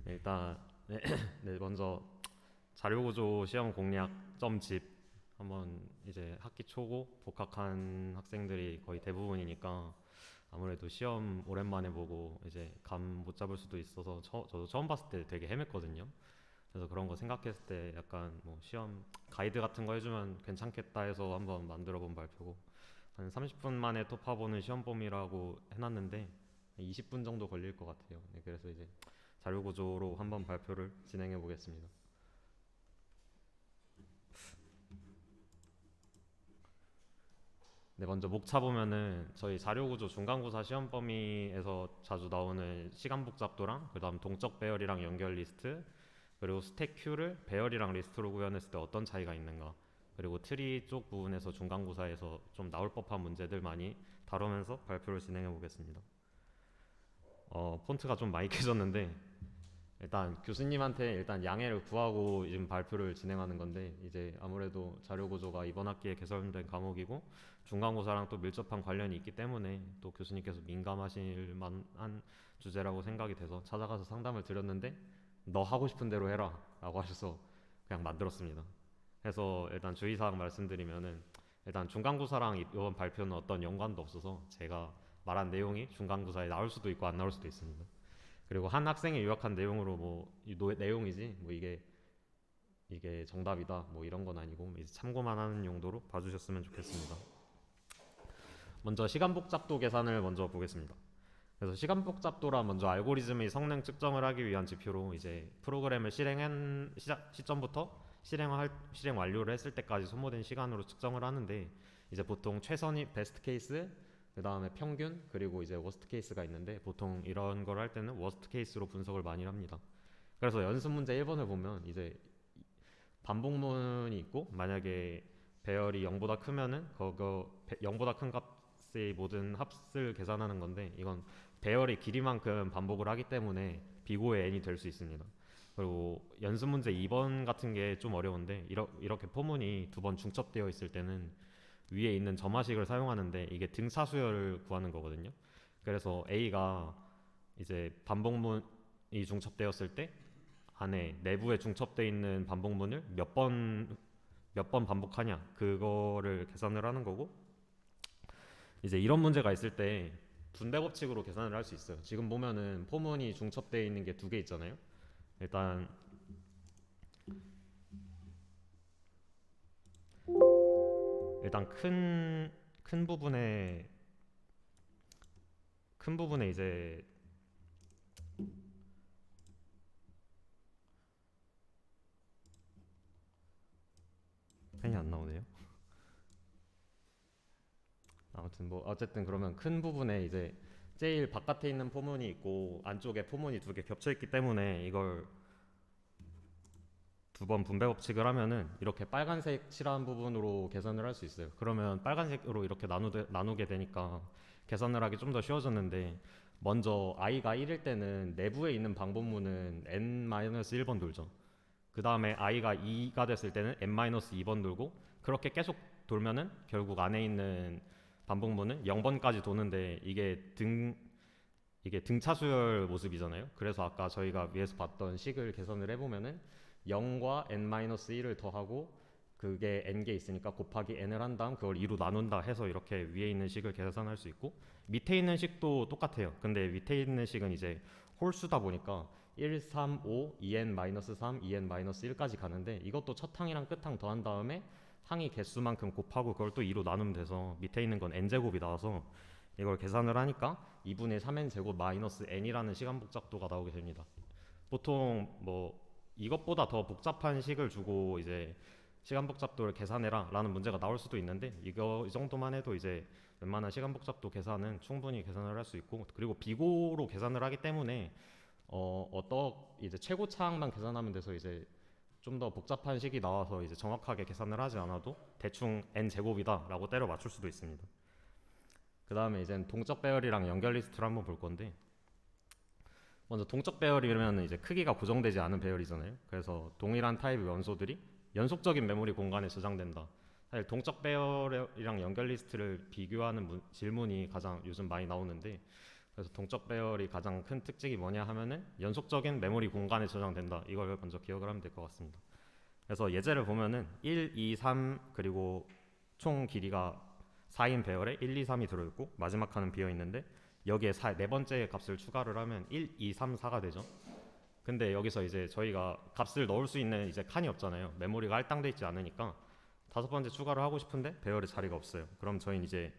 일단 네, 먼저 자료구조 시험 공략 점집 한번 이제 학기 초고 복학한 학생들이 거의 대부분이니까 아무래도 시험 오랜만에 보고 이제 감 못 잡을 수도 있어서 저도 처음 봤을 때 되게 헤맸거든요. 그래서 그런 거 생각했을 때 약간 뭐 시험 가이드 같은 거 해주면 괜찮겠다 해서 한번 만들어 본 발표고 한 30분 만에突破보는 시험 범위라고 해놨는데 20분 정도 걸릴 것 같아요. 네, 그래서 이제 자료 구조로 한번 발표를 진행해 보겠습니다. 네, 먼저 목차 보면은 저희 자료 구조 중간고사 시험 범위에서 자주 나오는 시간 복잡도랑 그다음 동적 배열이랑 연결 리스트 그리고 스택 큐를 배열이랑 리스트로 구현했을 때 어떤 차이가 있는가 그리고 트리 쪽 부분에서 중간고사에서 좀 나올 법한 문제들 많이 다루면서 발표를 진행해 보겠습니다. 폰트가 좀 많이 깨졌는데 일단 교수님한테 일단 양해를 구하고 지금 발표를 진행하는 건데 이제 아무래도 자료 구조가 이번 학기에 개설된 과목이고 중간고사랑 또 밀접한 관련이 있기 때문에 또 교수님께서 민감하실 만한 주제라고 생각이 돼서 찾아가서 상담을 드렸는데 너 하고 싶은 대로 해라 라고 하셔서 그냥 만들었습니다. 그래서 일단 주의사항 말씀드리면은 일단 중간고사랑 이번 발표는 어떤 연관도 없어서 제가 말한 내용이 중간고사에 나올 수도 있고 안 나올 수도 있습니다. 그리고 한 학생이 요약한 내용으로 내용이지 뭐 이게 정답이다 뭐 이런 건 아니고 이제 참고만 하는 용도로 봐주셨으면 좋겠습니다. 먼저 시간 복잡도 계산을 먼저 보겠습니다. 그래서 시간 복잡도라 먼저 알고리즘의 성능 측정을 하기 위한 지표로 이제 프로그램을 실행한 시점부터 실행 완료를 했을 때까지 소모된 시간으로 측정을 하는데 이제 보통 최선이 베스트 케이스 그 다음에 평균 그리고 이제 워스트 케이스가 있는데 보통 이런 걸 할 때는 워스트 케이스로 분석을 많이 합니다. 그래서 연습 문제 1번을 보면 이제 반복문이 있고 만약에 배열이 0보다 크면은 그거 0보다 큰 값의 모든 합을 계산하는 건데 이건 배열의 길이만큼 반복을 하기 때문에 비고의 n이 될 수 있습니다. 그리고 연습 문제 2번 같은 게 좀 어려운데 이렇게 포문이 두 번 중첩되어 있을 때는 위에 있는 점화식을 사용하는데 이게 등차수열을 구하는 거거든요. 그래서 A가 이제 반복문이 중첩되었을 때 안에 내부에 중첩되어 있는 반복문을 몇 번 반복하냐 그거를 계산을 하는 거고 이제 이런 문제가 있을 때 분배 법칙으로 계산을 할 수 있어요. 지금 보면은 포문이 중첩되어 있는 게 두 개 있잖아요. 일단 일단 큰 부분에 큰 부분에 이제 펜이 안 나오네요. 아무튼 뭐 어쨌든 그러면 큰 부분에 이제 제일 바깥에 있는 포문이 있고 안쪽에 포문이 두 개 겹쳐 있기 때문에 이걸 두 번 분배 법칙을 하면은 이렇게 빨간색 칠한 부분으로 계산을 할 수 있어요. 그러면 빨간색으로 이렇게 나누게 되니까 계산을 하기 좀 더 쉬워졌는데 먼저 i가 1일 때는 내부에 있는 방법문은 n-1번 돌죠. 그 다음에 i가 2가 됐을 때는 n-2번 돌고 그렇게 계속 돌면은 결국 안에 있는 반복문은 0번까지 도는데 이게 등차수열 모습이잖아요. 그래서 아까 저희가 위에서 봤던 식을 계산을 해보면은 0과 n-1을 더하고 그게 n개 있으니까 곱하기 n을 한 다음 그걸 2로 나눈다 해서 이렇게 위에 있는 식을 계산할 수 있고 밑에 있는 식도 똑같아요. 근데 밑에 있는 식은 이제 홀수다 보니까 1, 3, 5, 2n-3, 2n-1까지 가는데 이것도 첫 항이랑 끝 항 더한 다음에 항이 개수만큼 곱하고 그걸 또 2로 나누면 돼서 밑에 있는 건 n제곱이 나와서 이걸 계산을 하니까 2분의 3n 제곱 마이너스 n이라는 시간 복잡도가 나오게 됩니다. 보통 뭐 이것보다 더 복잡한 식을 주고 이제 시간 복잡도를 계산해라 라는 문제가 나올 수도 있는데 이 정도만 해도 이제 웬만한 시간 복잡도 계산은 충분히 계산을 할 수 있고 그리고 비고로 계산을 하기 때문에 이제 최고 차항만 계산하면 돼서 이제 좀 더 복잡한 식이 나와서 이제 정확하게 계산을 하지 않아도 대충 n 제곱이다 라고 때려 맞출 수도 있습니다. 그 다음에 이제 동적 배열이랑 연결 리스트를 한번 볼 건데 먼저 동적 배열이면 이제 크기가 고정되지 않은 배열이잖아요. 그래서 동일한 타입의 원소들이 연속적인 메모리 공간에 저장된다. 사실 동적 배열이랑 연결 리스트를 비교하는 질문이 가장 요즘 많이 나오는데 그래서 동적 배열이 가장 큰 특징이 뭐냐 하면은 연속적인 메모리 공간에 저장된다. 이걸 먼저 기억을 하면 될 것 같습니다. 그래서 예제를 보면은 1, 2, 3 그리고 총 길이가 4인 배열에 1, 2, 3이 들어있고 마지막 칸은 비어 있는데 여기에 네 번째 값을 추가를 하면 1, 2, 3, 4가 되죠. 근데 여기서 이제 저희가 값을 넣을 수 있는 이제 칸이 없잖아요. 메모리가 할당돼 있지 않으니까 다섯 번째 추가를 하고 싶은데 배열에 자리가 없어요. 그럼 저희는 이제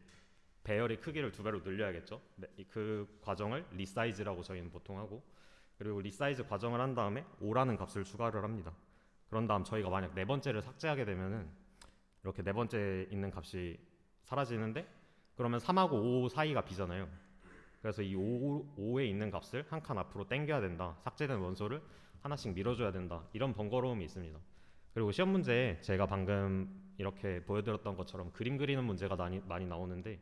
배열의 크기를 두 배로 늘려야겠죠. 그 과정을 리사이즈라고 저희는 보통 하고, 그리고 리사이즈 과정을 한 다음에 5라는 값을 추가를 합니다. 그런 다음 저희가 만약 네 번째를 삭제하게 되면은 이렇게 네 번째 있는 값이 사라지는데, 그러면 3하고 5 사이가 비잖아요. 그래서 이 5에 있는 값을 한 칸 앞으로 당겨야 된다. 삭제된 원소를 하나씩 밀어줘야 된다. 이런 번거로움이 있습니다. 그리고 시험 문제에 제가 방금 이렇게 보여드렸던 것처럼 그림 그리는 문제가 많이 나오는데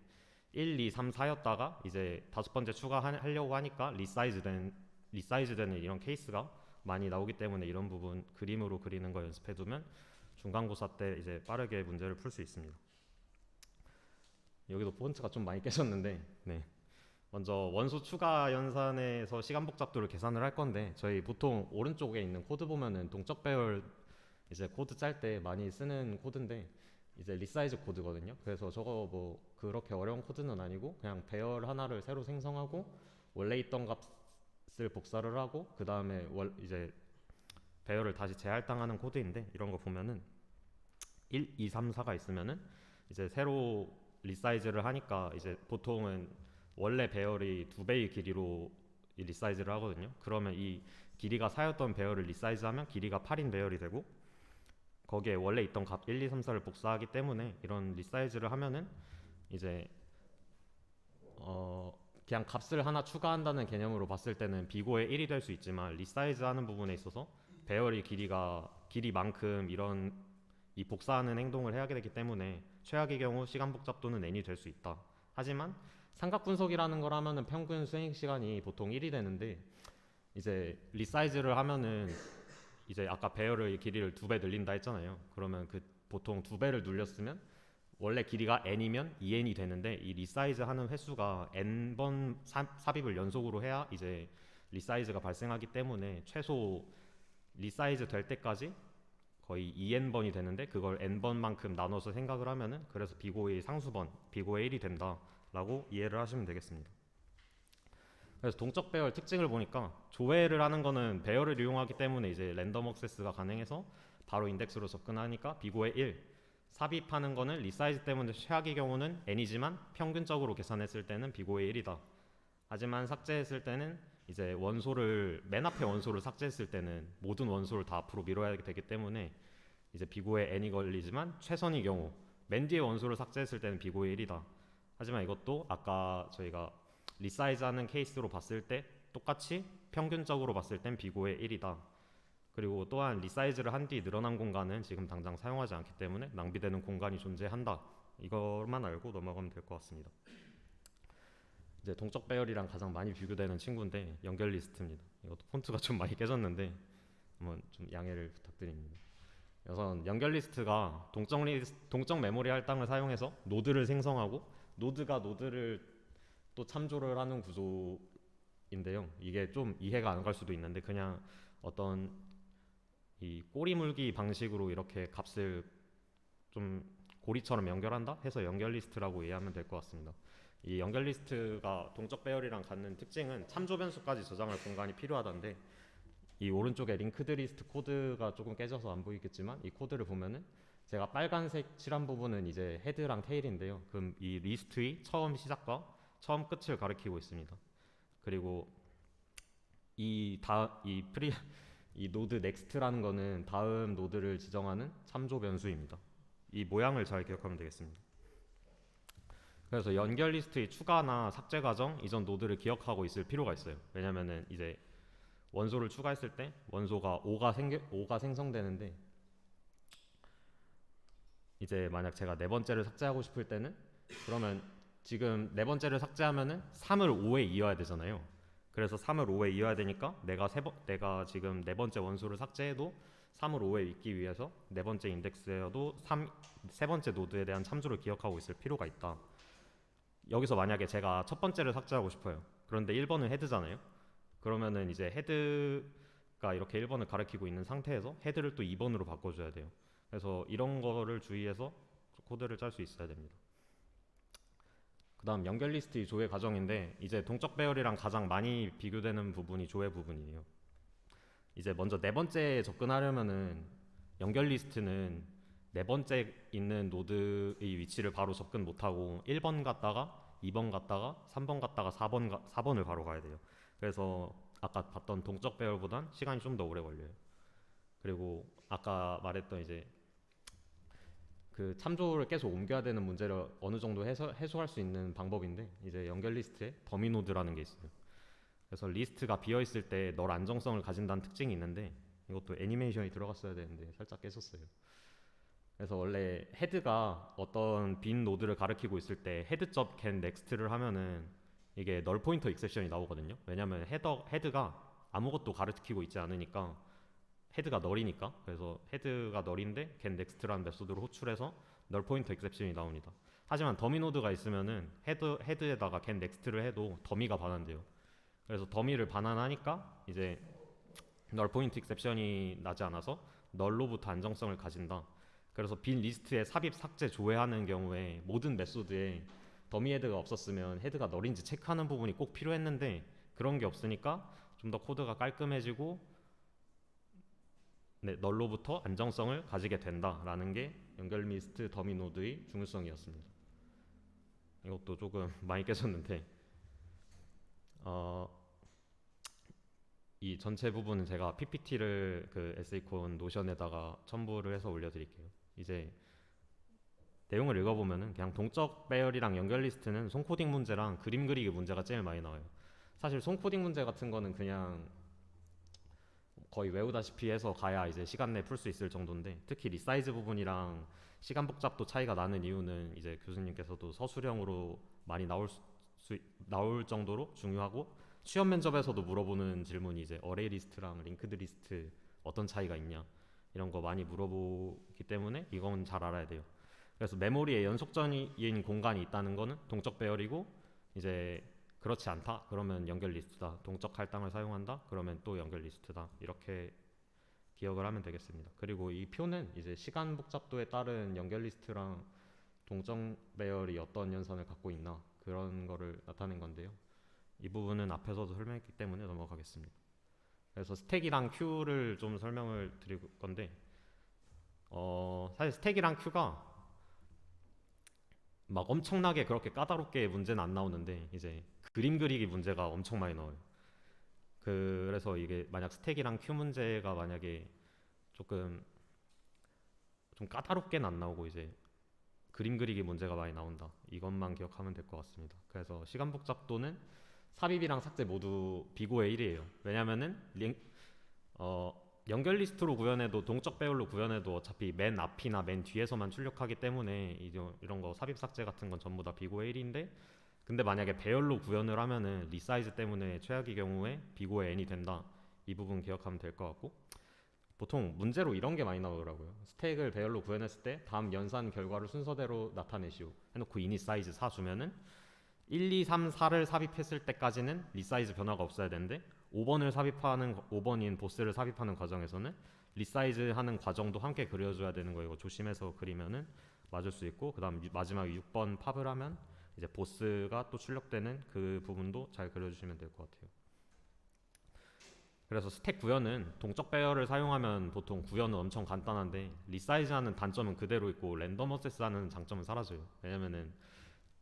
1, 2, 3, 4였다가 이제 다섯 번째 추가하려고 하니까 리사이즈 되는 이런 케이스가 많이 나오기 때문에 이런 부분 그림으로 그리는 거 연습해두면 중간고사 때 이제 빠르게 문제를 풀 수 있습니다. 여기도 폰트가 좀 많이 깨졌는데, 네. 먼저 원소 추가 연산에서 시간 복잡도를 계산을 할 건데, 저희 보통 오른쪽에 있는 코드 보면은 동적 배열 이제 코드 짤 때 많이 쓰는 코드인데 이제 리사이즈 코드거든요. 그래서 저거 뭐 그렇게 어려운 코드는 아니고 그냥 배열 하나를 새로 생성하고 원래 있던 값을 복사를 하고 그 다음에 이제 배열을 다시 재할당하는 코드인데, 이런 거 보면은 1, 2, 3, 4가 있으면은 이제 새로 리사이즈를 하니까 이제 보통은 원래 배열이 2배의 길이로 리사이즈를 하거든요. 그러면 이 길이가 4였던 배열을 리사이즈하면 길이가 8인 배열이 되고, 거기에 원래 있던 값 1, 2, 3, 4를 복사하기 때문에 이런 리사이즈를 하면은 이제 그냥 값을 하나 추가한다는 개념으로 봤을 때는 비고의 1이 될 수 있지만, 리사이즈 하는 부분에 있어서 배열의 길이만큼 이런 이 복사하는 행동을 해야 되기 때문에 최악의 경우 시간 복잡도는 n이 될 수 있다. 하지만 삼각 분석이라는 걸 하면은 평균 수행 시간이 보통 1이 되는데, 이제 리사이즈를 하면은 이제 아까 배열의 길이를 2배 늘린다 했잖아요. 그러면 그 보통 2배를 늘렸으면 원래 길이가 n이면 2n이 되는데, 이 리사이즈 하는 횟수가 n번 삽입을 연속으로 해야 이제 리사이즈가 발생하기 때문에 최소 리사이즈 될 때까지 거의 2n번이 되는데, 그걸 n번만큼 나눠서 생각을 하면은 그래서 비고의 상수번, 비고의 1이 된다라고 이해를 하시면 되겠습니다. 그래서 동적 배열 특징을 보니까 조회를 하는 거는 배열을 이용하기 때문에 이제 랜덤 액세스가 가능해서 바로 인덱스로 접근하니까 비고의 1, 삽입하는 거는 리사이즈 때문에 최악의 경우는 n이지만 평균적으로 계산했을 때는 비고의 1이다. 하지만 삭제했을 때는 이제 맨 앞에 원소를 삭제했을 때는 모든 원소를 다 앞으로 밀어야 되기 때문에 이제 비고의 n이 걸리지만, 최선의 경우 맨 뒤에 원소를 삭제했을 때는 비고의 1이다. 하지만 이것도 아까 저희가 리사이즈 하는 케이스로 봤을 때 똑같이 평균적으로 봤을 땐 비고의 1이다. 그리고 또한 리사이즈를 한 뒤 늘어난 공간은 지금 당장 사용하지 않기 때문에 낭비되는 공간이 존재한다. 이것만 알고 넘어가면 될 것 같습니다. 이제 동적 배열이랑 가장 많이 비교되는 친구인데 연결 리스트입니다. 이것도 폰트가 좀 많이 깨졌는데 한번 좀 양해를 부탁드립니다. 우선 연결 리스트가 동적 메모리 할당을 사용해서 노드를 생성하고, 노드가 노드를 또 참조를 하는 구조인데요. 이게 좀 이해가 안 갈 수도 있는데 그냥 어떤 이 꼬리 물기 방식으로 이렇게 값을 좀 고리처럼 연결한다 해서 연결 리스트라고 이해하면 될 것 같습니다. 이 연결 리스트가 동적 배열이랑 갖는 특징은 참조 변수까지 저장할 공간이 필요하다는데, 이 오른쪽에 링크드 리스트 코드가 조금 깨져서 안 보이겠지만 이 코드를 보면은 제가 빨간색 칠한 부분은 이제 헤드랑 테일인데요. 그럼 이 리스트의 처음 시작과 처음 끝을 가리키고 있습니다. 그리고 이 노드 넥스트라는 거는 다음 노드를 지정하는 참조 변수입니다. 이 모양을 잘 기억하면 되겠습니다. 그래서 연결 리스트의 추가나 삭제 과정, 이전 노드를 기억하고 있을 필요가 있어요. 왜냐면은 이제 원소를 추가했을 때 원소가 5가 생성되는데, 이제 만약 제가 네 번째를 삭제하고 싶을 때는 그러면 지금 네 번째를 삭제하면은 3을 5에 이어야 되잖아요. 그래서 3을 5에 이어야 되니까 내가 지금 네 번째 원소를 삭제해도 3을 5에 있기 위해서 네 번째 인덱스에도 세 번째 노드에 대한 참조를 기억하고 있을 필요가 있다. 여기서 만약에 제가 첫 번째를 삭제하고 싶어요. 그런데 1번은 헤드잖아요. 그러면은 이제 헤드가 이렇게 1번을 가리키고 있는 상태에서 헤드를 또 2번으로 바꿔줘야 돼요. 그래서 이런 거를 주의해서 코드를 짤 수 있어야 됩니다. 그 다음 연결 리스트 조회 과정인데, 이제 동적 배열이랑 가장 많이 비교되는 부분이 조회 부분이에요. 이제 먼저 네 번째에 접근하려면은 연결 리스트는 네 번째 있는 노드의 위치를 바로 접근 못하고 1번 갔다가 2번 갔다가 3번 갔다가 4번을 바로 가야 돼요. 그래서 아까 봤던 동적 배열보단 시간이 좀 더 오래 걸려요. 그리고 아까 말했던 이제 그 참조를 계속 옮겨야 되는 문제를 어느 정도 해소할 수 있는 방법인데, 이제 연결 리스트에 더미 노드라는 게 있어요. 그래서 리스트가 비어 있을 때 널 안정성을 가진다는 특징이 있는데, 이것도 애니메이션이 들어갔어야 되는데 살짝 깼었어요. 그래서 원래 헤드가 어떤 빈 노드를 가리키고 있을 때 헤드.get next를 하면은 이게 널 포인터 익셉션이 나오거든요. 왜냐면 헤드가 아무것도 가리키고 있지 않으니까, 헤드가 널이니까. 그래서 헤드가 널인데 get next라는 메소드로 호출해서 널 포인터 익셉션이 나옵니다. 하지만 더미 노드가 있으면은 헤드에다가 get next를 해도 더미가 반환돼요. 그래서 더미를 반환하니까 이제 널 포인트 익셉션이 나지 않아서 널로부터 안정성을 가진다. 그래서 빈 리스트에 삽입 삭제 조회하는 경우에 모든 메소드에 더미 헤드가 없었으면 헤드가 널인지 체크하는 부분이 꼭 필요했는데, 그런 게 없으니까 좀 더 코드가 깔끔해지고 널로부터 안정성을 가지게 된다라는 게 연결 리스트 더미 노드의 중요성이었습니다. 이것도 조금 많이 깨졌는데, 이 전체 부분은 제가 PPT를 그 에세이콘 노션에다가 첨부를 해서 올려드릴게요. 이제 내용을 읽어보면은 그냥 동적 배열이랑 연결 리스트는 손코딩 문제랑 그림 그리기 문제가 제일 많이 나와요. 사실 손코딩 문제 같은 거는 그냥 거의 외우다시피 해서 가야 이제 시간 내에 풀 수 있을 정도인데, 특히 리사이즈 부분이랑 시간 복잡도 차이가 나는 이유는 이제 교수님께서도 서술형으로 많이 나올 정도로 중요하고, 취업 면접에서도 물어보는 질문이 이제 어레이 리스트랑 링크드 리스트 어떤 차이가 있냐 이런 거 많이 물어보기 때문에 이건 잘 알아야 돼요. 그래서 메모리에 연속적인 공간이 있다는 거는 동적 배열이고, 이제 그렇지 않다 그러면 연결 리스트다. 동적 할당을 사용한다 그러면 또 연결 리스트다. 이렇게 기억을 하면 되겠습니다. 그리고 이 표는 이제 시간 복잡도에 따른 연결 리스트랑 동적 배열이 어떤 연산을 갖고 있나 그런 거를 나타낸 건데요. 이 부분은 앞에서도 설명했기 때문에 넘어가겠습니다. 그래서 스택이랑 큐를 좀 설명을 드릴 건데, 사실 스택이랑 큐가 막 엄청나게 그렇게 까다롭게 문제는 안 나오는데, 이제 그림 그리기 문제가 엄청 많이 나와요. 그래서 이게 만약 스택이랑 큐 문제가 만약에 조금 좀 까다롭게는 안 나오고 이제 그림 그리기 문제가 많이 나온다, 이것만 기억하면 될 것 같습니다. 그래서 시간 복잡도는 삽입이랑 삭제 모두 비고의 1이에요. 왜냐면은 연결 리스트로 구현해도 동적 배열로 구현해도 어차피 맨 앞이나 맨 뒤에서만 출력하기 때문에 이런 거 삽입 삭제 같은 건 전부 다 비고의 1인데, 근데 만약에 배열로 구현을 하면은 리사이즈 때문에 최악의 경우에 비고의 n이 된다. 이 부분 기억하면 될 것 같고, 보통 문제로 이런 게 많이 나오더라고요. 스택을 배열로 구현했을 때 다음 연산 결과를 순서대로 나타내시오 해놓고 이니 사이즈 4 주면은 1, 2, 3, 4를 삽입했을 때까지는 리사이즈 변화가 없어야 되는데, 5번인 보스를 삽입하는 과정에서는 리사이즈 하는 과정도 함께 그려줘야 되는 거예요. 이거 조심해서 그리면은 맞을 수 있고, 그 다음 마지막 6번 팝을 하면 이제 보스가 또 출력되는 그 부분도 잘 그려주시면 될 것 같아요. 그래서 스택 구현은 동적 배열을 사용하면 보통 구현은 엄청 간단한데, 리사이즈하는 단점은 그대로 있고 랜덤 어세스하는 장점은 사라져요. 왜냐면은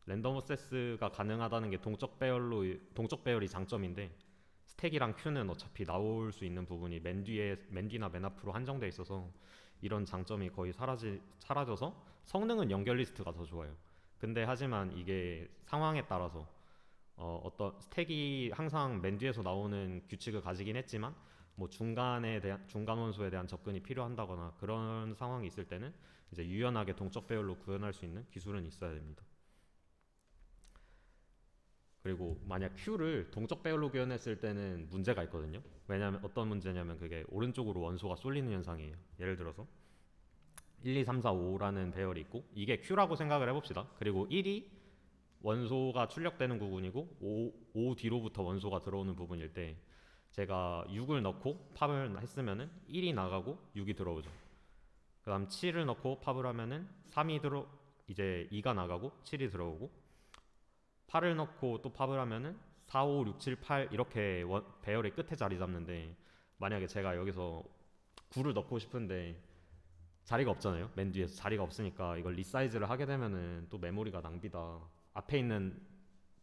랜덤 어세스가 가능하다는 게 동적 배열이 장점인데, 스택이랑 큐는 어차피 나올 수 있는 부분이 맨 뒤나 맨 앞으로 한정돼 있어서 이런 장점이 거의 사라져서 성능은 연결 리스트가 더 좋아요. 근데 하지만 이게 상황에 따라서 어떤 스택이 항상 맨 뒤에서 나오는 규칙을 가지긴 했지만, 뭐 중간 원소에 대한 접근이 필요한다거나 그런 상황이 있을 때는 이제 유연하게 동적 배열로 구현할 수 있는 기술은 있어야 됩니다. 그리고 만약 Q를 동적 배열로 구현했을 때는 문제가 있거든요. 왜냐면 어떤 문제냐면 그게 오른쪽으로 원소가 쏠리는 현상이에요. 예를 들어서 1, 2, 3, 4, 5라는 배열이 있고, 이게 Q라고 생각을 해봅시다. 그리고 1이 원소가 출력되는 부분이고 O 뒤로부터 원소가 들어오는 부분일 때 제가 6을 넣고 팝을 했으면은 1이 나가고 6이 들어오죠. 그다음 7을 넣고 팝을 하면은 3이 들어 이제 2가 나가고 7이 들어오고 8을 넣고 또 팝을 하면은 4, 5, 6, 7, 8 이렇게 배열의 끝에 자리 잡는데 만약에 제가 여기서 9를 넣고 싶은데 자리가 없잖아요. 맨 뒤에서 자리가 없으니까 이걸 리사이즈를 하게 되면은 또 메모리가 낭비다. 앞에 있는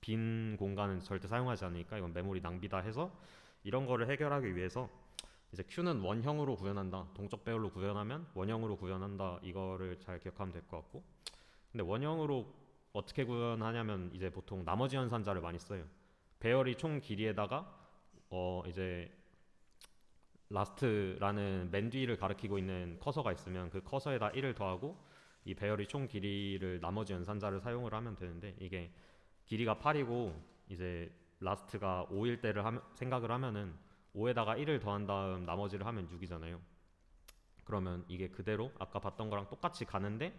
빈 공간은 절대 사용하지 않으니까 이건 메모리 낭비다 해서 이런 거를 해결하기 위해서 이제 Q는 원형으로 구현한다. 동적 배열로 구현하면 원형으로 구현한다. 이거를 잘 기억하면 될 것 같고. 근데 원형으로 어떻게 구현하냐면 이제 보통 나머지 연산자를 많이 써요. 배열이 총 길이에다가 이제 라스트라는 맨 뒤를 가리키고 있는 커서가 있으면 그 커서에다 1을 더하고 이 배열이 총 길이를 나머지 연산자를 사용을 하면 되는데 이게 길이가 8이고 이제 라스트가 5일 때를 생각을 하면은 5에다가 1을 더한 다음 나머지를 하면 6이잖아요. 그러면 이게 그대로 아까 봤던 거랑 똑같이 가는데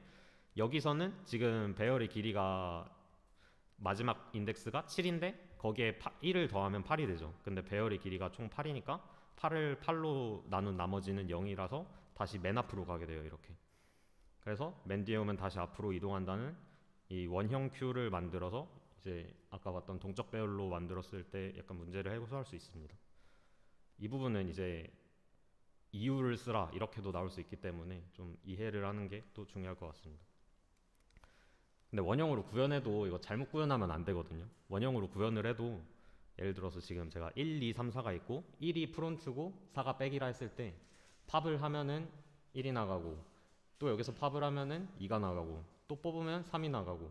여기서는 지금 배열의 길이가 마지막 인덱스가 7인데 거기에 1을 더하면 8이 되죠. 근데 배열의 길이가 총 8이니까 8을 8로 나눈 나머지는 0이라서 다시 맨 앞으로 가게 돼요. 이렇게. 그래서 맨 뒤에 오면 다시 앞으로 이동한다는 이 원형 큐를 만들어서 이제 아까 봤던 동적 배열로 만들었을 때 약간 문제를 해소할 수 있습니다. 이 부분은 이제 이유를 쓰라 이렇게도 나올 수 있기 때문에 좀 이해를 하는 게 또 중요할 것 같습니다. 근데 원형으로 구현해도 이거 잘못 구현하면 안 되거든요. 원형으로 구현을 해도 예를 들어서 지금 제가 1, 2, 3, 4가 있고 1이 프론트고 4가 백이라 했을 때 팝을 하면은 1이 나가고 또 여기서 팝을 하면은 2가 나가고 또 뽑으면 3이 나가고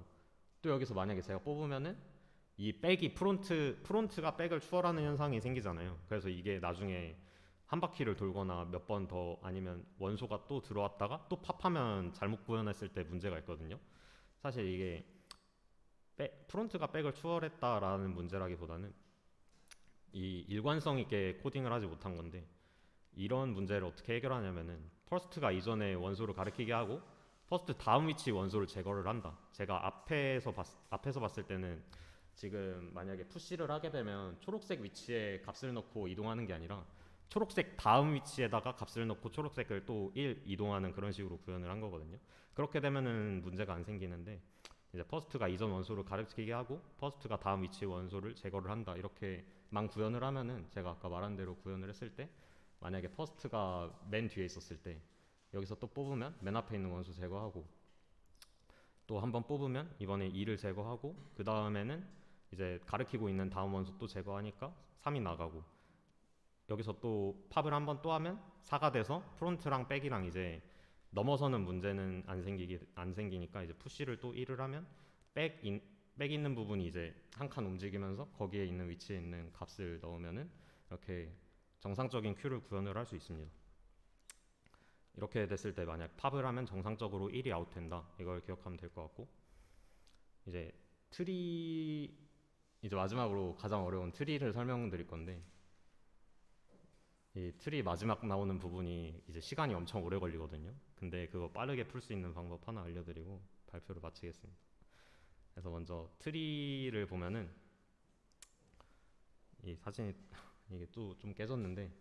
또 여기서 만약에 제가 뽑으면은 이 백이 프론트가 백을 추월하는 현상이 생기잖아요. 그래서 이게 나중에 한 바퀴를 돌거나 몇 번 더 아니면 원소가 또 들어왔다가 또 팝하면 잘못 구현했을 때 문제가 있거든요. 사실 이게 프론트가 백을 추월했다라는 문제라기보다는 이 일관성 있게 코딩을 하지 못한 건데 이런 문제를 어떻게 해결하냐면은 퍼스트가 이전에 원소를 가리키게 하고 퍼스트 다음 위치 원소를 제거를 한다. 제가 앞에서 봤을 때는 지금 만약에 푸시를 하게 되면 초록색 위치에 값을 넣고 이동하는 게 아니라 초록색 다음 위치에다가 값을 넣고 초록색을 또 1 이동하는 그런 식으로 구현을 한 거거든요. 그렇게 되면은 문제가 안 생기는데 이제 퍼스트가 이전 원소를 가리키게 하고 퍼스트가 다음 위치 원소를 제거를 한다. 이렇게만 구현을 하면은 제가 아까 말한 대로 구현을 했을 때 만약에 퍼스트가 맨 뒤에 있었을 때 여기서 또 뽑으면 맨 앞에 있는 원소 제거하고 또 한 번 뽑으면 이번에 2를 제거하고 그 다음에는 이제 가리키고 있는 다음 원소 또 제거하니까 3이 나가고 여기서 또 팝을 한 번 또 하면 4가 돼서 프론트랑 백이랑 이제 넘어서는 문제는 안 생기니까 이제 푸시를 또 1을 하면 백 있는 부분이 이제 한 칸 움직이면서 거기에 있는 위치에 있는 값을 넣으면은 이렇게 정상적인 큐를 구현을 할 수 있습니다. 이렇게 됐을 때 만약 팝을 하면 정상적으로 1이 아웃된다. 이걸 기억하면 될 것 같고 이제 트리 이제 마지막으로 가장 어려운 트리를 설명드릴 건데 이 트리 마지막 나오는 부분이 이제 시간이 엄청 오래 걸리거든요. 근데 그거 빠르게 풀 수 있는 방법 하나 알려드리고 발표를 마치겠습니다. 그래서 먼저 트리를 보면은 이 사진이 이게 또 좀 깨졌는데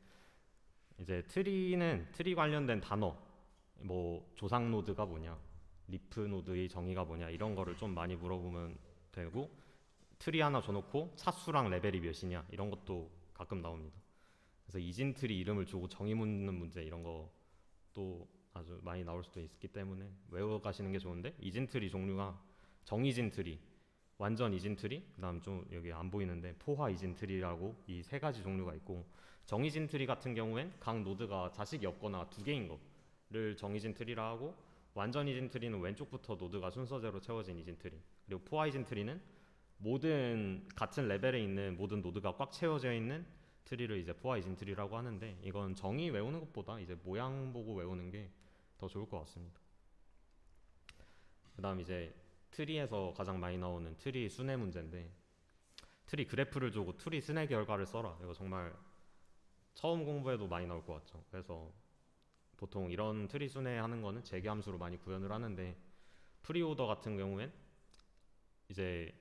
이제 트리는 트리 관련된 단어 뭐 조상 노드가 뭐냐 리프 노드의 정의가 뭐냐 이런 거를 좀 많이 물어보면 되고 트리 하나 줘놓고 차수랑 레벨이 몇이냐 이런 것도 가끔 나옵니다. 그래서 이진 트리 이름을 주고 정의 묻는 문제 이런 것도 아주 많이 나올 수도 있기 때문에 외워가시는 게 좋은데 이진 트리 종류가 정이진 트리, 완전 이진 트리, 그다음 좀 여기 안 보이는데 포화 이진 트리라고 이 세 가지 종류가 있고 정이진 트리 같은 경우엔 각 노드가 자식이 없거나 두 개인 거를 정이진 트리라 하고 완전 이진 트리는 왼쪽부터 노드가 순서대로 채워진 이진 트리 그리고 포화 이진 트리는 모든 같은 레벨에 있는 모든 노드가 꽉 채워져 있는 트리를 이제 포화 이진 트리라고 하는데 이건 정의 외우는 것보다 이제 모양 보고 외우는 게 더 좋을 것 같습니다. 그 다음 이제 트리에서 가장 많이 나오는 트리 순회 문제인데 트리 그래프를 주고 트리 순회 결과를 써라. 이거 정말 처음 공부해도 많이 나올 것 같죠. 그래서 보통 이런 트리 순회 하는 거는 재계 함수로 많이 구현을 하는데 프리오더 같은 경우엔 이제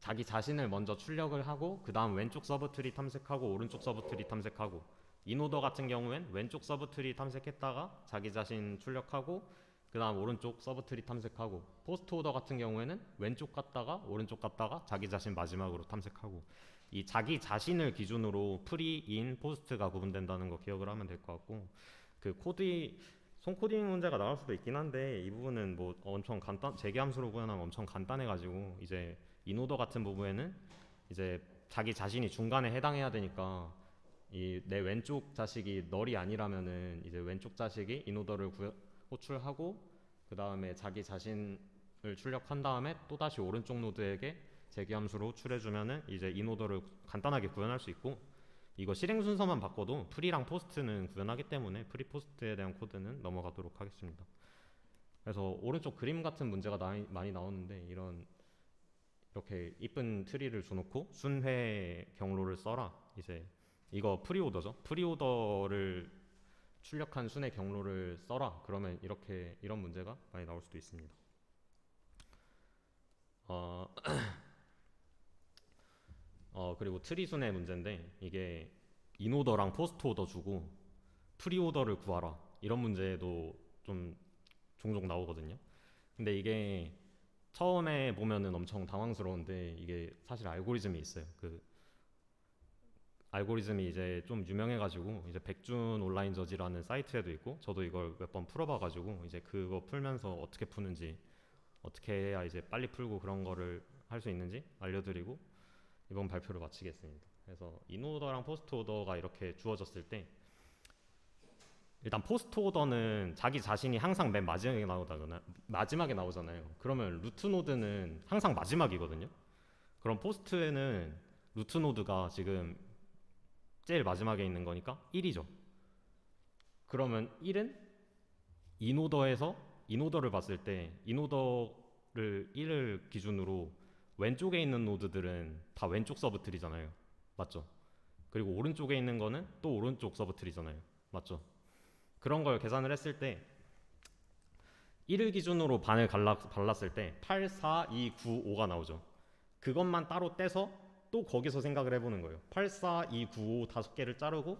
자기 자신을 먼저 출력을 하고 그 다음 왼쪽 서브트리 탐색하고 오른쪽 서브트리 탐색하고, 인오더 같은 경우엔 왼쪽 서브트리 탐색했다가 자기 자신 출력하고 그 다음 오른쪽 서브트리 탐색하고, 포스트 오더 같은 경우에는 왼쪽 갔다가 오른쪽 갔다가 자기 자신 마지막으로 탐색하고, 이 자기 자신을 기준으로 프리, 인, 포스트가 구분된다는 거 기억을 하면 될 것 같고, 그 코드 손코딩 문제가 나올 수도 있긴 한데 이 부분은 뭐 엄청 재계함수로 구현하면 엄청 간단해가지고, 이제 인오더 같은 부분에는 이제 자기 자신이 중간에 해당해야 되니까 이 내 왼쪽 자식이 널이 아니라면은 이제 왼쪽 자식이 인오더를 호출하고 그 다음에 자기 자신을 출력한 다음에 또 다시 오른쪽 노드에게 재계함수로 호출해주면은 이제 인오더를 간단하게 구현할 수 있고, 이거 실행 순서만 바꿔도 프리랑 포스트는 구현하기 때문에 프리 포스트에 대한 코드는 넘어가도록 하겠습니다. 그래서 오른쪽 그림 같은 문제가 많이 나오는데, 이렇게 이쁜 트리를 줘놓고 순회 경로를 써라, 이제 이거 프리오더죠. 프리오더를 출력한 순회 경로를 써라, 그러면 이런 문제가 많이 나올 수도 있습니다. 그리고 트리 순회 문제인데, 이게 인오더랑 포스트 오더 주고 프리오더를 구하라, 이런 문제도 좀 종종 나오거든요. 근데 이게 처음에 보면은 엄청 당황스러운데, 이게 사실 알고리즘이 있어요. 그 알고리즘이 이제 좀 유명해가지고 이제 백준 온라인 저지라는 사이트에도 있고, 저도 이걸 몇 번 풀어봐가지고 이제 그거 풀면서 어떻게 푸는지, 어떻게 해야 이제 빨리 풀고 그런 거를 할 수 있는지 알려드리고 이번 발표를 마치겠습니다. 그래서 인오더랑 포스트 오더가 이렇게 주어졌을 때, 일단 포스트 오더는 자기 자신이 항상 맨 마지막에 나오잖아요. 그러면 루트 노드는 항상 마지막이거든요. 그럼 포스트에는 루트 노드가 지금 제일 마지막에 있는 거니까 1이죠. 그러면 1은 인오더를 봤을 때 인오더를 1을 기준으로 왼쪽에 있는 노드들은 다 왼쪽 서브트리잖아요. 맞죠? 그리고 오른쪽에 있는 거는 또 오른쪽 서브트리잖아요. 맞죠? 그런 걸 계산을 했을 때 1을 기준으로 반을 발랐을 때 8, 4, 2, 9, 5가 나오죠. 그것만 따로 떼서 또 거기서 생각을 해보는 거예요. 8, 4, 2, 9, 5 다섯 개를 자르고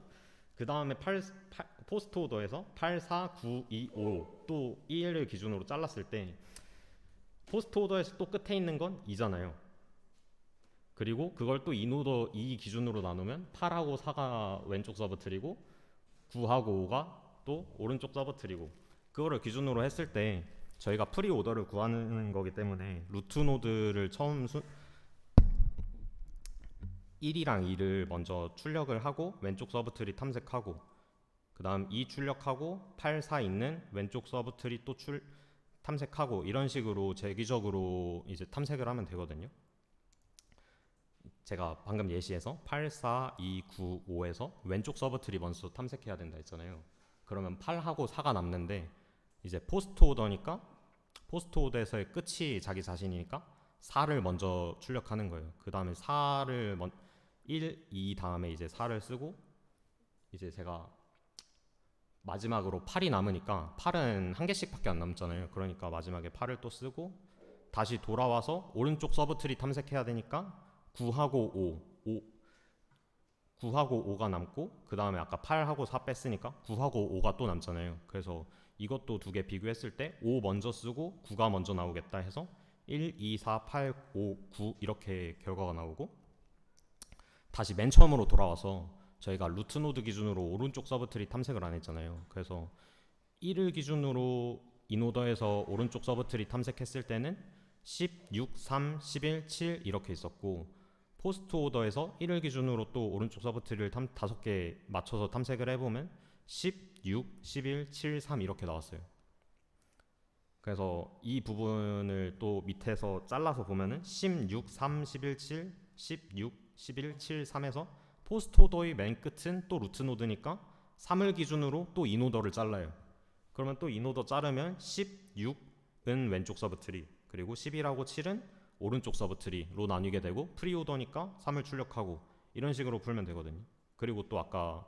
그 다음에 포스트 오더에서 8, 4, 9, 2, 5 또 1을 기준으로 잘랐을 때 포스트 오더에서 또 끝에 있는 건 2잖아요. 그리고 그걸 또 인오더 2 기준으로 나누면 8하고 4가 왼쪽 서브트리고 9하고 5가 또 오른쪽 서브트리고, 그거를 기준으로 했을 때 저희가 프리 오더를 구하는 거기 때문에 루트 노드를 처음 1이랑 2를 먼저 출력을 하고 왼쪽 서브트리 탐색하고, 그 다음 2 출력하고 8, 4 있는 왼쪽 서브트리 또 탐색하고, 이런 식으로 재기적으로 이제 탐색을 하면 되거든요. 제가 방금 예시에서 8, 4, 2, 9, 5에서 왼쪽 서브트리 먼저 탐색해야 된다 했잖아요. 그러면 8하고 4가 남는데, 이제 포스트 오더니까 포스트 오더에서의 끝이 자기 자신이니까 4를 먼저 출력하는 거예요. 그 다음에 1, 2 다음에 이제 4를 쓰고, 이제 제가 마지막으로 8이 남으니까 8은 한 개씩밖에 안 남잖아요. 그러니까 마지막에 8을 또 쓰고 다시 돌아와서 오른쪽 서브트리 탐색해야 되니까 9하고 5가 남고, 그 다음에 아까 8하고 4 뺐으니까 9하고 5가 또 남잖아요. 그래서 이것도 두 개 비교했을 때 5 먼저 쓰고 9가 먼저 나오겠다 해서 1, 2, 4, 8, 5, 9 이렇게 결과가 나오고, 다시 맨 처음으로 돌아와서 저희가 루트 노드 기준으로 오른쪽 서브트리 탐색을 안 했잖아요. 그래서 1을 기준으로 인오더에서 오른쪽 서브트리 탐색했을 때는 10, 6, 3, 11, 7 이렇게 있었고, 포스트 오더에서 1을 기준으로 또 오른쪽 서브트리를 5개 맞춰서 탐색을 해보면 10, 6, 11, 7, 3 이렇게 나왔어요. 그래서 이 부분을 또 밑에서 잘라서 보면은 10, 6, 3, 11, 7, 10, 6, 11, 7, 3에서 포스트 오더의 맨 끝은 또 루트 노드니까 3을 기준으로 또 인오더를 잘라요. 그러면 또 인오더 자르면 10, 6은 왼쪽 서브트리, 그리고 11하고 7은 오른쪽 서브트리로 나뉘게 되고, 프리오더니까 3을 출력하고, 이런 식으로 풀면 되거든요. 그리고 또 아까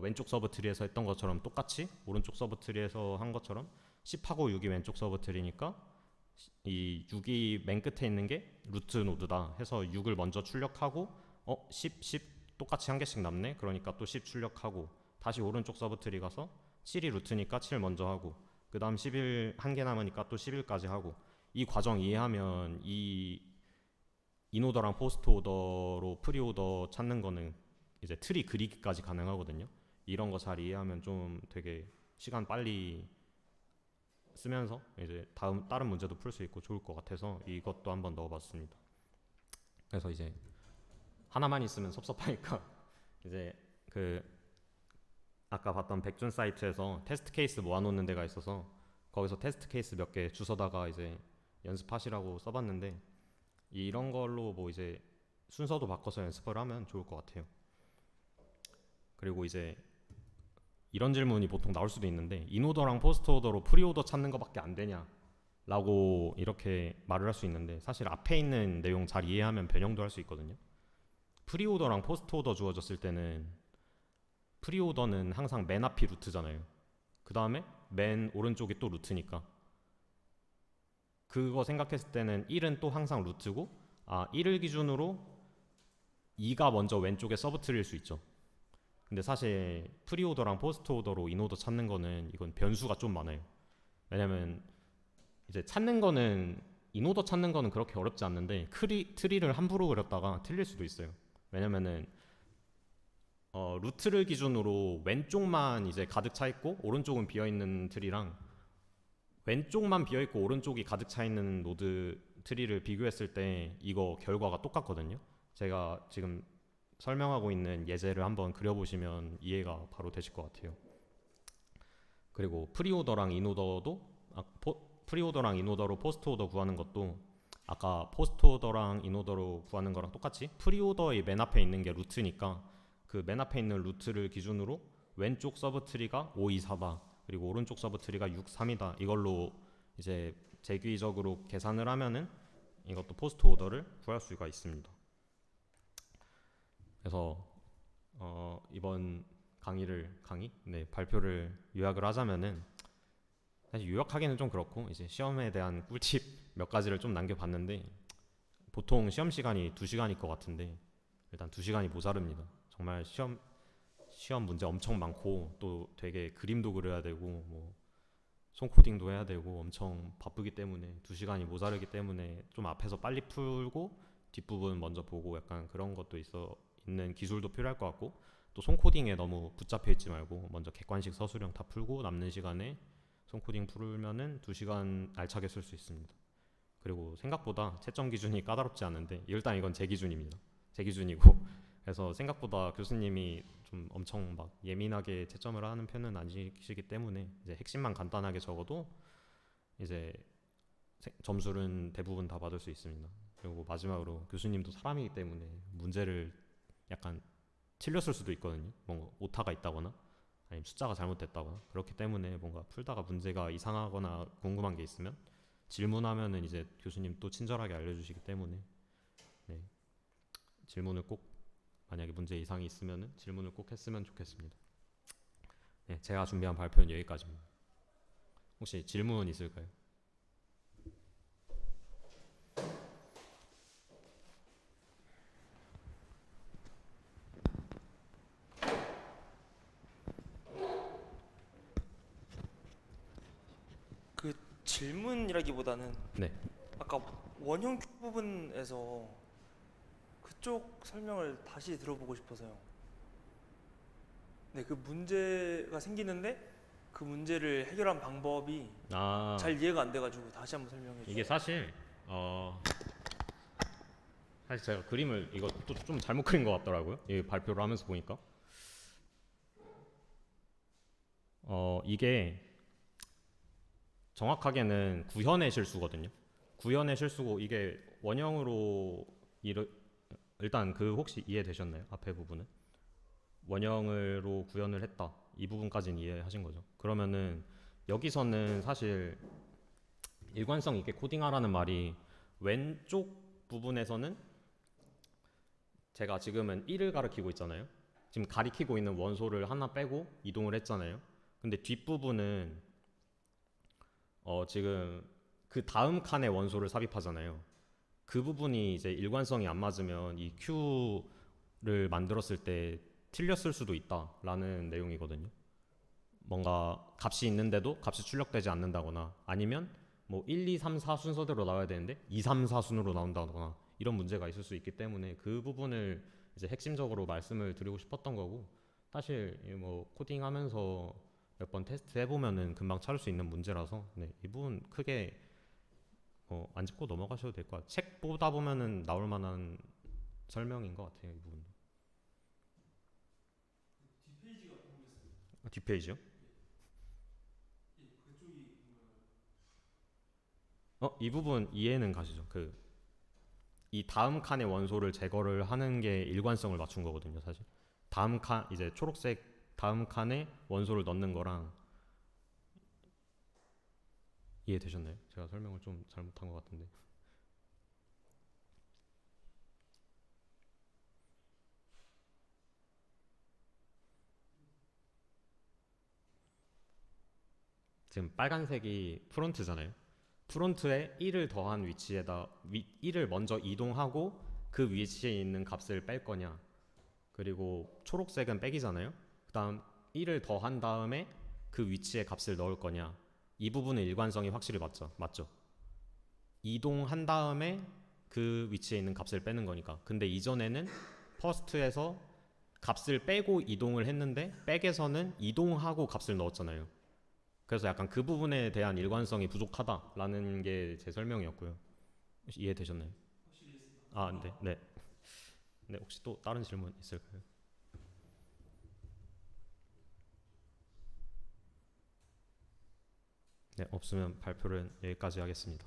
왼쪽 서브트리에서 했던 것처럼 똑같이 오른쪽 서브트리에서 한 것처럼 10하고 6이 왼쪽 서브트리니까 이 6이 맨 끝에 있는 게 루트 노드다 해서 6을 먼저 출력하고 10 똑같이 한 개씩 남네. 그러니까 또 10 출력하고 다시 오른쪽 서브트리 가서 7이 루트니까 7 먼저 하고 그 다음 11 한 개 남으니까 또 11까지 하고 이 과정 이해하면 이 인오더랑 포스트 오더로 프리오더 찾는 거는 이제 트리 그리기까지 가능하거든요. 이런 거 잘 이해하면 좀 되게 시간 빨리 쓰면서 이제 다른 문제도 풀 수 있고 좋을 것 같아서 이것도 한번 넣어봤습니다. 그래서 이제 하나만 있으면 섭섭하니까 이제 그 아까 봤던 백준 사이트에서 테스트 케이스 모아놓는 데가 있어서 거기서 테스트 케이스 몇 개 주워다가 이제 연습하시라고 써봤는데 이런 걸로 뭐 이제 순서도 바꿔서 연습을 하면 좋을 것 같아요. 그리고 이제 이런 질문이 보통 나올 수도 있는데 인오더랑 포스트 오더로 프리오더 찾는 거밖에 안 되냐 라고 이렇게 말을 할 수 있는데 사실 앞에 있는 내용 잘 이해하면 변형도 할 수 있거든요. 프리오더랑 포스트 오더 주어졌을 때는 프리오더는 항상 맨 앞이 루트잖아요. 그 다음에 맨 오른쪽이 또 루트니까 그거 생각했을 때는 1은 또 항상 루트고 1을 기준으로 2가 먼저 왼쪽에 서브트리일 수 있죠. 근데 사실 프리오더랑 포스트 오더로 인오더 찾는 거는 이건 변수가 좀 많아요. 왜냐면 이제 찾는 거는 인오더 찾는 거는 그렇게 어렵지 않는데 트리를 함부로 그렸다가 틀릴 수도 있어요. 왜냐면은 루트를 기준으로 왼쪽만 이제 가득 차 있고 오른쪽은 비어 있는 트리랑 왼쪽만 비어 있고 오른쪽이 가득 차 있는 노드 트리를 비교했을 때 이거 결과가 똑같거든요. 제가 지금 설명하고 있는 예제를 한번 그려보시면 이해가 바로 되실 것 같아요. 그리고 프리오더랑 인오더로 포스트 오더 구하는 것도 아까 포스트 오더랑 인오더로 구하는 거랑 똑같이 프리오더의 맨 앞에 있는 게 루트니까 그 맨 앞에 있는 루트를 기준으로 왼쪽 서브트리가 5, 2, 4다. 그리고 오른쪽 서브트리가 6, 3이다. 이걸로 이제 재규적으로 계산을 하면은 이것도 포스트 오더를 구할 수가 있습니다. 그래서 이번 발표를 요약을 하자면은 사실 요약하기는 좀 그렇고 이제 시험에 대한 꿀팁 몇 가지를 좀 남겨봤는데 보통 시험 시간이 2시간일 것 같은데 일단 2시간이 모자릅니다. 정말 시험 문제 엄청 많고 또 되게 그림도 그려야 되고 뭐 손코딩도 해야 되고 엄청 바쁘기 때문에 2시간이 모자르기 때문에 좀 앞에서 빨리 풀고 뒷부분 먼저 보고 약간 그런 것도 있는 기술도 필요할 것 같고 또 손코딩에 너무 붙잡혀 있지 말고 먼저 객관식 서술형 다 풀고 남는 시간에 손코딩 풀면은 2시간 알차게 쓸 수 있습니다. 그리고 생각보다 채점 기준이 까다롭지 않은데 일단 이건 제 기준입니다. 제 기준이고 그래서 생각보다 교수님이 좀 엄청 막 예민하게 채점을 하는 편은 아니시기 때문에 이제 핵심만 간단하게 적어도 이제 점수는 대부분 다 받을 수 있습니다. 그리고 마지막으로 교수님도 사람이기 때문에 문제를 약간 틀렸을 수도 있거든요. 뭔가 오타가 있다거나 아니면 숫자가 잘못됐다거나 그렇기 때문에 뭔가 풀다가 문제가 이상하거나 궁금한 게 있으면 질문하면은 이제 교수님 또 친절하게 알려주시기 때문에 네, 질문을 꼭 만약에 문제 이상이 있으면은 질문을 꼭 했으면 좋겠습니다. 네, 제가 준비한 발표는 여기까지입니다. 혹시 질문 있을까요? 그 질문이라기보다는 네. 아까 원형 큐 부분에서 그쪽 설명을 다시 들어보고 싶어서요. 네, 그 문제가 생기는데 그 문제를 해결한 방법이 잘 이해가 안 돼가지고 다시 한번 설명해 주세요. 이게 사실 제가 그림을 이거 또 좀 잘못 그린 것 같더라고요. 이 발표를 하면서 보니까 이게 정확하게는 구현의 실수거든요. 구현의 실수고 이게 원형으로 일단 그 혹시 이해되셨나요? 앞에 부분은 원형으로 구현을 했다. 이 부분까지는 이해하신 거죠? 그러면은 여기서는 사실 일관성 있게 코딩하라는 말이 왼쪽 부분에서는 제가 지금은 1을 가리키고 있잖아요. 지금 가리키고 있는 원소를 하나 빼고 이동을 했잖아요. 근데 뒷부분은 지금 그 다음 칸에 원소를 삽입하잖아요. 그 부분이 이제 일관성이 안 맞으면 이 Q를 만들었을 때 틀렸을 수도 있다라는 내용이거든요. 뭔가 값이 있는데도 값이 출력되지 않는다거나 아니면 뭐 1, 2, 3, 4 순서대로 나와야 되는데 2, 3, 4 순으로 나온다거나 이런 문제가 있을 수 있기 때문에 그 부분을 이제 핵심적으로 말씀을 드리고 싶었던 거고, 사실 뭐 코딩하면서 몇 번 테스트 해보면은 금방 찾을 수 있는 문제라서 네, 이 부분 크게 안 짚고 넘어가셔도 될 것 같아요. 책 보다 보면은 나올 만한 설명인 것 같아요. 이 부분. 뒷페이지요? 이 부분 이해는 가시죠? 이 다음 칸의 원소를 제거를 하는 게 일관성을 맞춘 거거든요, 사실. 다음 칸 이제 초록색 다음 칸에 원소를 넣는 거랑 이해되셨나요? 제가 설명을 좀 잘못한 것 같은데. 지금 빨간색이 프론트잖아요. 프론트에 1을 더한 위치에다 1을 먼저 이동하고 그 위치에 있는 값을 뺄 거냐, 그리고 초록색은 빼기잖아요. 그 다음 1을 더한 다음에 그 위치에 값을 넣을 거냐, 이 부분의 일관성이 확실히 맞죠? 이동한 다음에 그 위치에 있는 값을 빼는 거니까. 근데 이전에는 퍼스트에서 값을 빼고 이동을 했는데 백에서는 이동하고 값을 넣었잖아요. 그래서 약간 그 부분에 대한 일관성이 부족하다라는 게 제 설명이었고요. 이해되셨나요? 아, 네, 네. 네, 혹시 또 다른 질문 있을까요? 네, 없으면 발표는 여기까지 하겠습니다.